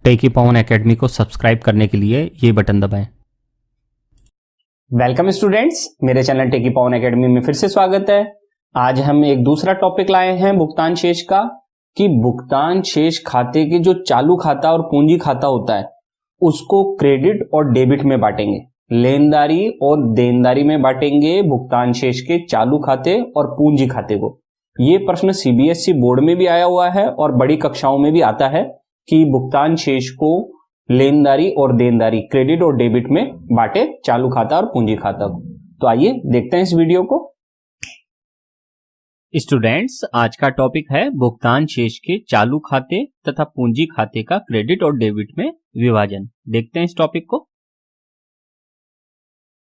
टेकी पवन academy को subscribe करने के लिए ये बटन दबाएं। वेलकम स्टूडेंट्स, मेरे चैनल टेकी पवन एकेडमी में फिर से स्वागत है। आज हम एक दूसरा टॉपिक लाए हैं भुगतान शेष का, कि भुगतान शेष खाते के जो चालू खाता और पूंजी खाता होता है उसको क्रेडिट और डेबिट में बांटेंगे, लेनदारी और देनदारी में बांटेंगे भुगतान शेष के चालू खाते और पूंजी खाते को। ये प्रश्न सीबीएसई बोर्ड में भी आया हुआ है और बड़ी कक्षाओं में भी आता है कि भुगतान शेष को लेनदारी और देनदारी, क्रेडिट और डेबिट में बांटे चालू खाता और पूंजी खाता को। तो आइए देखते हैं इस वीडियो को। स्टूडेंट्स, आज का टॉपिक है भुगतान शेष के चालू खाते तथा पूंजी खाते का क्रेडिट और डेबिट में विभाजन। देखते हैं इस टॉपिक को।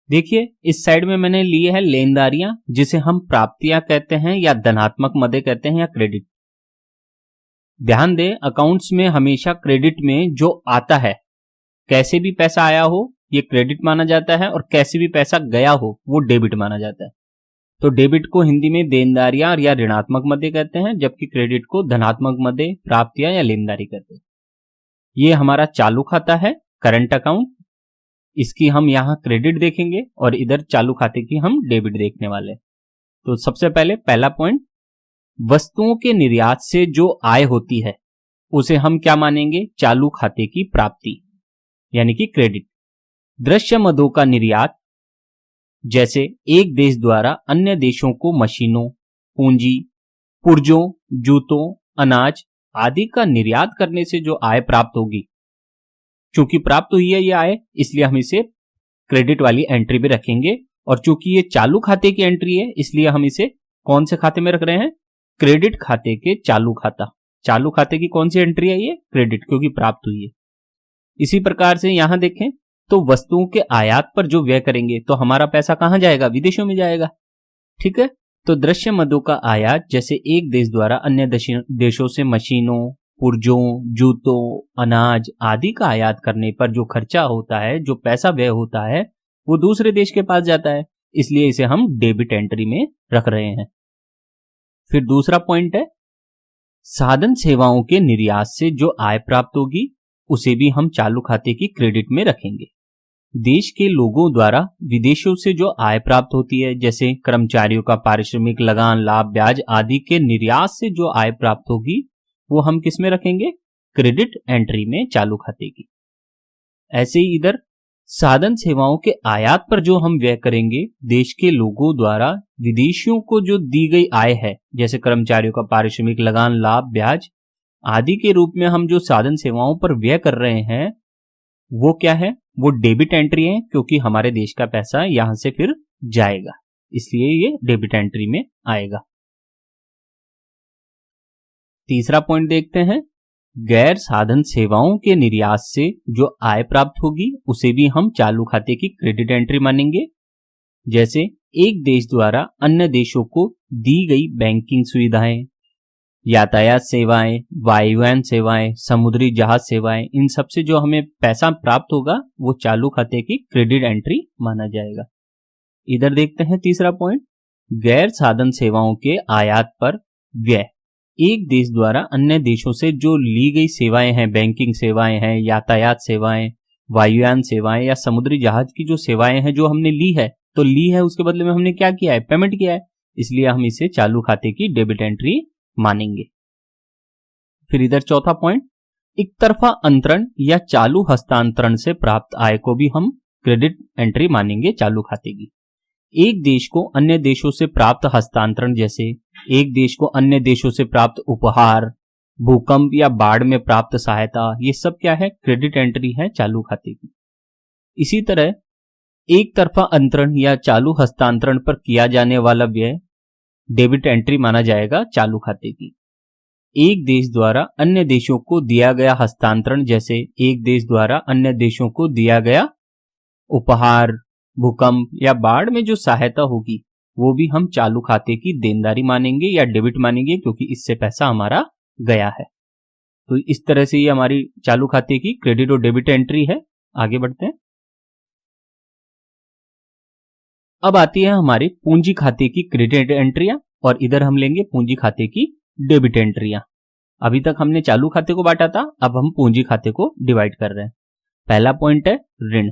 देखिए, इस साइड में मैंने लिए है लेनदारियां, जिसे हम प्राप्तियां कहते हैं या धनात्मक मदे कहते हैं या क्रेडिट। ध्यान दें, अकाउंट्स में हमेशा क्रेडिट में जो आता है, कैसे भी पैसा आया हो ये क्रेडिट माना जाता है और कैसे भी पैसा गया हो वो डेबिट माना जाता है। तो डेबिट को हिंदी में देनदारियां या ऋणात्मक मदे कहते हैं, जबकि क्रेडिट को धनात्मक मदे, प्राप्तियां या लेनदारी कहते हैं। ये हमारा चालू खाता है, करंट अकाउंट, इसकी हम यहाँ क्रेडिट देखेंगे और इधर चालू खाते की हम डेबिट देखने वाले। तो सबसे पहले पहला पॉइंट, वस्तुओं के निर्यात से जो आय होती है उसे हम क्या मानेंगे? चालू खाते की प्राप्ति यानी कि क्रेडिट। दृश्य मदों का निर्यात, जैसे एक देश द्वारा अन्य देशों को मशीनों, पूंजी, पुर्जों, जूतों, अनाज आदि का निर्यात करने से जो आय प्राप्त होगी, चूंकि प्राप्त हुई है ये आय, इसलिए हम इसे क्रेडिट वाली एंट्री में रखेंगे। और चूंकि ये चालू खाते की एंट्री है, इसलिए हम इसे कौन से खाते में रख रहे हैं? क्रेडिट खाते के चालू खाता। चालू खाते की कौन सी एंट्री है? ये क्रेडिट, क्योंकि प्राप्त हुई है। इसी प्रकार से यहां देखें तो वस्तुओं के आयात पर जो व्यय करेंगे तो हमारा पैसा कहां जाएगा? विदेशों में जाएगा। ठीक है, तो दृश्य मदों का आयात, जैसे एक देश द्वारा अन्य देशों से मशीनों, पुर्जों, जूतों, अनाज आदि का आयात करने पर जो खर्चा होता है, जो पैसा व्यय होता है, वो दूसरे देश के पास जाता है, इसलिए इसे हम डेबिट एंट्री में रख रहे हैं। फिर दूसरा पॉइंट है, साधन सेवाओं के निर्यात से जो आय प्राप्त होगी उसे भी हम चालू खाते की क्रेडिट में रखेंगे। देश के लोगों द्वारा विदेशों से जो आय प्राप्त होती है, जैसे कर्मचारियों का पारिश्रमिक, लगान, लाभ, ब्याज आदि के निर्यात से जो आय प्राप्त होगी वो हम किस में रखेंगे? क्रेडिट एंट्री में, चालू खाते की। ऐसे ही इधर साधन सेवाओं के आयात पर जो हम व्यय करेंगे, देश के लोगों द्वारा विदेशियों को जो दी गई आय है, जैसे कर्मचारियों का पारिश्रमिक, लगान, लाभ, ब्याज आदि के रूप में हम जो साधन सेवाओं पर व्यय कर रहे हैं वो क्या है? वो डेबिट एंट्री है, क्योंकि हमारे देश का पैसा यहां से फिर जाएगा, इसलिए ये डेबिट एंट्री में आएगा। तीसरा पॉइंट देखते हैं, गैर साधन सेवाओं के निर्यात से जो आय प्राप्त होगी उसे भी हम चालू खाते की क्रेडिट एंट्री मानेंगे। जैसे एक देश द्वारा अन्य देशों को दी गई बैंकिंग सुविधाएं, यातायात सेवाएं, वायुयान सेवाएं, समुद्री जहाज सेवाएं, इन सब से जो हमें पैसा प्राप्त होगा वो चालू खाते की क्रेडिट एंट्री माना जाएगा। इधर देखते हैं तीसरा पॉइंट, गैर साधन सेवाओं के आयात पर व्यय। एक देश द्वारा अन्य देशों से जो ली गई सेवाएं हैं, बैंकिंग सेवाएं हैं, यातायात सेवाएं, वायुयान सेवाएं या समुद्री जहाज की जो सेवाएं हैं जो हमने ली है, तो ली है उसके बदले में हमने क्या किया है? पेमेंट किया है, इसलिए हम इसे चालू खाते की डेबिट एंट्री मानेंगे। फिर इधर चौथा पॉइंट, एक तरफा अंतरण या चालू हस्तांतरण से प्राप्त आय को भी हम क्रेडिट एंट्री मानेंगे चालू खाते की। एक देश को अन्य देशों से प्राप्त हस्तांतरण, जैसे एक देश को अन्य देशों से प्राप्त उपहार, भूकंप या बाढ़ में प्राप्त सहायता, ये सब क्या है? क्रेडिट एंट्री है चालू खाते की। इसी तरह एक तरफा अंतरण या चालू हस्तांतरण पर किया जाने वाला व्यय डेबिट एंट्री माना जाएगा चालू खाते की। एक देश द्वारा अन्य देशों को दिया गया हस्तांतरण, जैसे एक देश द्वारा अन्य देशों को दिया गया उपहार, भूकंप या बाढ़ में जो सहायता होगी वो भी हम चालू खाते की देनदारी मानेंगे या डेबिट मानेंगे, क्योंकि इससे पैसा हमारा गया है। तो इस तरह से ये हमारी चालू खाते की क्रेडिट और डेबिट एंट्री है। आगे बढ़ते हैं। अब आती है हमारे पूंजी खाते की क्रेडिट एंट्रियां और इधर हम लेंगे पूंजी खाते की डेबिट एंट्रियां। अभी तक हमने चालू खाते को बांटा था, अब हम पूंजी खाते को डिवाइड कर रहे हैं। पहला पॉइंट है ऋण।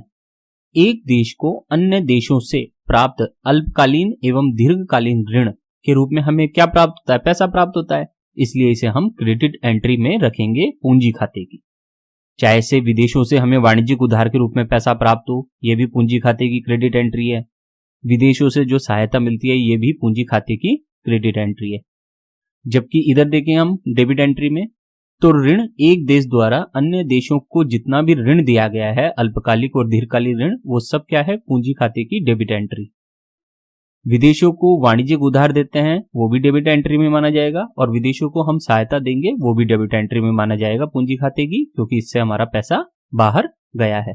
एक देश को अन्य देशों से प्राप्त अल्पकालीन एवं दीर्घकालीन ऋण के रूप में हमें क्या प्राप्त होता है? पैसा प्राप्त होता है, इसलिए इसे हम क्रेडिट एंट्री में रखेंगे पूंजी खाते की। चाहे से विदेशों से हमें वाणिज्यिक उधार के रूप में पैसा प्राप्त हो, यह भी पूंजी खाते की क्रेडिट एंट्री है। विदेशों से जो सहायता मिलती है, यह भी पूंजी खाते की क्रेडिट एंट्री है। जबकि इधर देखें हम डेबिट एंट्री में, तो ऋण एक देश द्वारा अन्य देशों को जितना भी ऋण दिया गया है, अल्पकालिक और दीर्घकालिक ऋण, वो सब क्या है? पूंजी खाते की डेबिट एंट्री। विदेशों को वाणिज्यिक उधार देते हैं, वो भी डेबिट एंट्री में माना जाएगा, और विदेशों को हम सहायता देंगे, वो भी डेबिट एंट्री में माना जाएगा पूंजी खाते की, क्योंकि इससे हमारा पैसा बाहर गया है।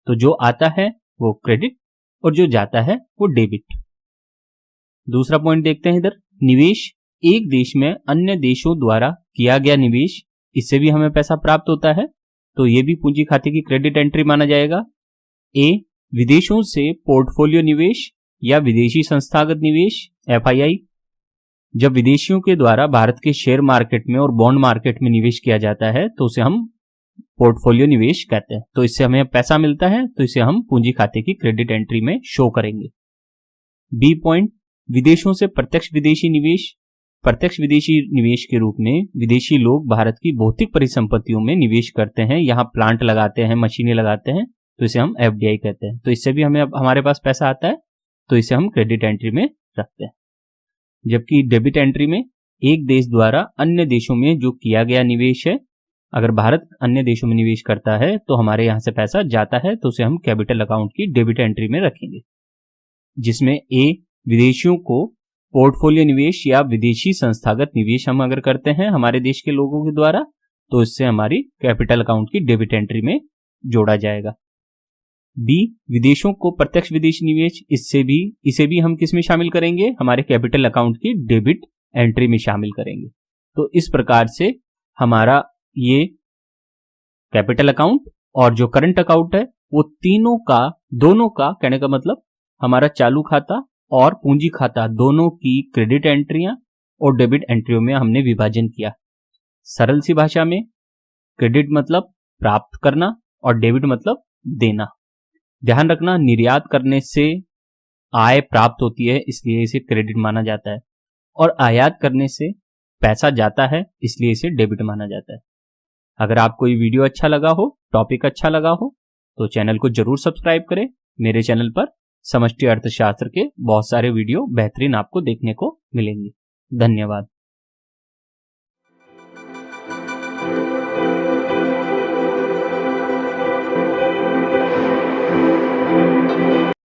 तो जो आता है वो क्रेडिट और जो जाता है वो डेबिट। दूसरा पॉइंट देखते हैं इधर, निवेश। एक देश में अन्य देशों द्वारा किया गया निवेश, इससे भी हमें पैसा प्राप्त होता है, तो ये भी पूंजी खाते की क्रेडिट एंट्री माना जाएगा। ए, विदेशों से पोर्टफोलियो निवेश या विदेशी संस्थागत निवेश FII। जब विदेशियों के द्वारा भारत के शेयर मार्केट में और बॉन्ड मार्केट में निवेश किया जाता है, तो उसे हम पोर्टफोलियो निवेश कहते हैं। तो इससे हमें पैसा मिलता है, तो इसे हम पूंजी खाते की क्रेडिट एंट्री में शो करेंगे। बी पॉइंट, विदेशों से प्रत्यक्ष विदेशी निवेश। प्रत्यक्ष विदेशी निवेश के रूप में विदेशी लोग भारत की भौतिक परिसंपत्तियों में निवेश करते हैं, यहाँ प्लांट लगाते हैं, मशीनें लगाते हैं, तो इसे हम FDI कहते हैं। तो इससे भी हमें हमारे पास पैसा आता है, तो इसे हम क्रेडिट एंट्री में रखते हैं। जबकि डेबिट एंट्री में एक देश द्वारा अन्य देशों में जो किया गया निवेश है, अगर भारत अन्य देशों में निवेश करता है तो हमारे यहां से पैसा जाता है, तो उसे हम कैपिटल अकाउंट की डेबिट एंट्री में रखेंगे। जिसमें ए, विदेशियों को पोर्टफोलियो निवेश या विदेशी संस्थागत निवेश हम अगर करते हैं हमारे देश के लोगों के द्वारा, तो इससे हमारी कैपिटल अकाउंट की डेबिट एंट्री में जोड़ा जाएगा। बी, विदेशों को प्रत्यक्ष विदेशी निवेश, इसे भी हम किस में शामिल करेंगे? हमारे कैपिटल अकाउंट की डेबिट एंट्री में शामिल करेंगे। तो इस प्रकार से हमारा ये कैपिटल अकाउंट और जो करंट अकाउंट है, वो दोनों का कहने का मतलब हमारा चालू खाता और पूंजी खाता दोनों की क्रेडिट एंट्रियां और डेबिट एंट्रियों में हमने विभाजन किया। सरल सी भाषा में क्रेडिट मतलब प्राप्त करना और डेबिट मतलब देना। ध्यान रखना, निर्यात करने से आय प्राप्त होती है, इसलिए इसे क्रेडिट माना जाता है, और आयात करने से पैसा जाता है, इसलिए इसे डेबिट माना जाता है। अगर आपको ये वीडियो अच्छा लगा हो, टॉपिक अच्छा लगा हो, तो चैनल को जरूर सब्सक्राइब करें। मेरे चैनल पर समष्टि अर्थशास्त्र के बहुत सारे वीडियो बेहतरीन आपको देखने को मिलेंगे। धन्यवाद।